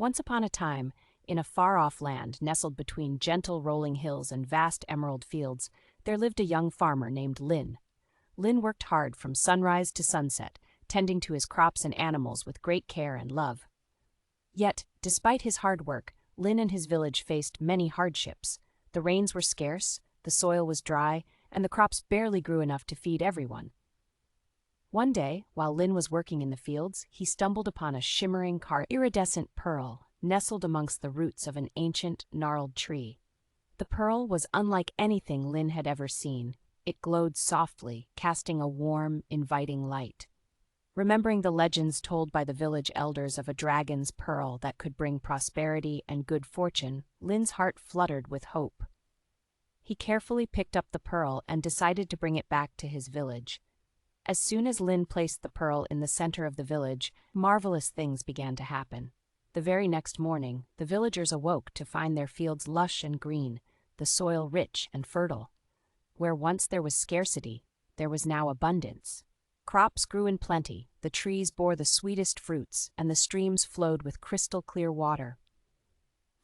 Once upon a time, in a far-off land nestled between gentle rolling hills and vast emerald fields, there lived a young farmer named Lin. Lin worked hard from sunrise to sunset, tending to his crops and animals with great care and love. Yet, despite his hard work, Lin and his village faced many hardships. The rains were scarce, the soil was dry, and the crops barely grew enough to feed everyone. One day, while Lin was working in the fields, he stumbled upon a shimmering, iridescent pearl nestled amongst the roots of an ancient, gnarled tree. The pearl was unlike anything Lin had ever seen. It glowed softly, casting a warm, inviting light. Remembering the legends told by the village elders of a dragon's pearl that could bring prosperity and good fortune, Lin's heart fluttered with hope. He carefully picked up the pearl and decided to bring it back to his village. As soon as Lin placed the pearl in the center of the village, marvelous things began to happen. The very next morning, the villagers awoke to find their fields lush and green, the soil rich and fertile. Where once there was scarcity, there was now abundance. Crops grew in plenty, the trees bore the sweetest fruits, and the streams flowed with crystal-clear water.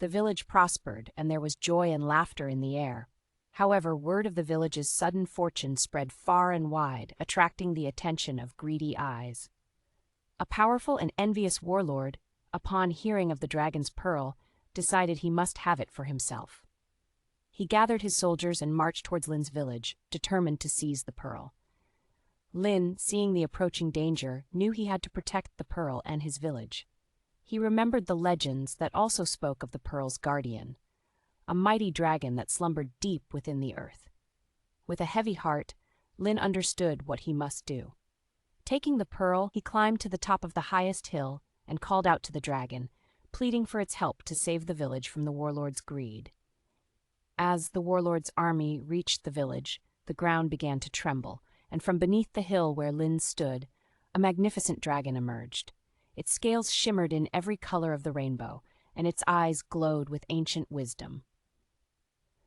The village prospered, and there was joy and laughter in the air. However, word of the village's sudden fortune spread far and wide, attracting the attention of greedy eyes. A powerful and envious warlord, upon hearing of the dragon's pearl, decided he must have it for himself. He gathered his soldiers and marched towards Lin's village, determined to seize the pearl. Lin, seeing the approaching danger, knew he had to protect the pearl and his village. He remembered the legends that also spoke of the pearl's guardian, a mighty dragon that slumbered deep within the earth. With a heavy heart, Lin understood what he must do. Taking the pearl, he climbed to the top of the highest hill and called out to the dragon, pleading for its help to save the village from the warlord's greed. As the warlord's army reached the village, the ground began to tremble, and from beneath the hill where Lin stood, a magnificent dragon emerged. Its scales shimmered in every color of the rainbow, and its eyes glowed with ancient wisdom.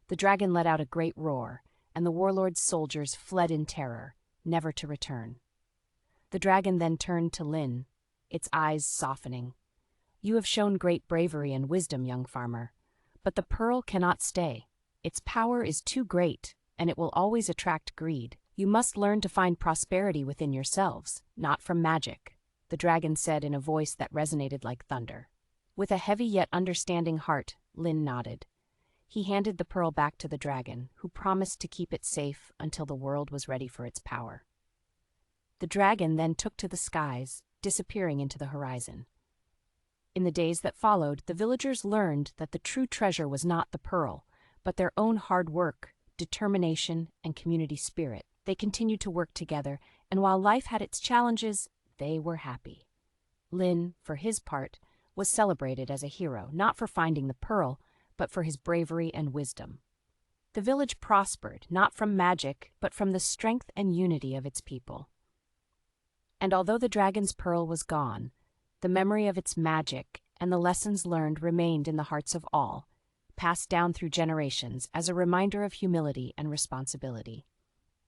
The dragon let out a great roar, and the warlord's soldiers fled in terror, never to return. The dragon then turned to Lin, its eyes softening. "You have shown great bravery and wisdom, young farmer, but the pearl cannot stay. Its power is too great, and it will always attract greed. You must learn to find prosperity within yourselves, not from magic," the dragon said in a voice that resonated like thunder. With a heavy yet understanding heart, Lin nodded. He handed the pearl back to the dragon, who promised to keep it safe until the world was ready for its power. The dragon then took to the skies, disappearing into the horizon. In the days that followed, the villagers learned that the true treasure was not the pearl, but their own hard work, determination, and community spirit. They continued to work together, and while life had its challenges, they were happy. Lin, for his part, was celebrated as a hero, not for finding the pearl, but for his bravery and wisdom. The village prospered, not from magic, but from the strength and unity of its people. And although the dragon's pearl was gone, the memory of its magic and the lessons learned remained in the hearts of all, passed down through generations as a reminder of humility and responsibility.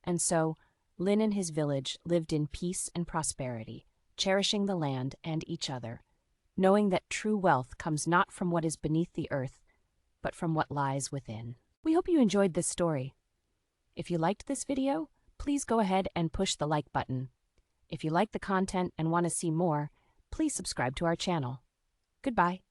And so, Lin and his village lived in peace and prosperity, cherishing the land and each other, knowing that true wealth comes not from what is beneath the earth, but from what lies within. We hope you enjoyed this story. If you liked this video, please go ahead and push the like button. If you like the content and want to see more, please subscribe to our channel. Goodbye.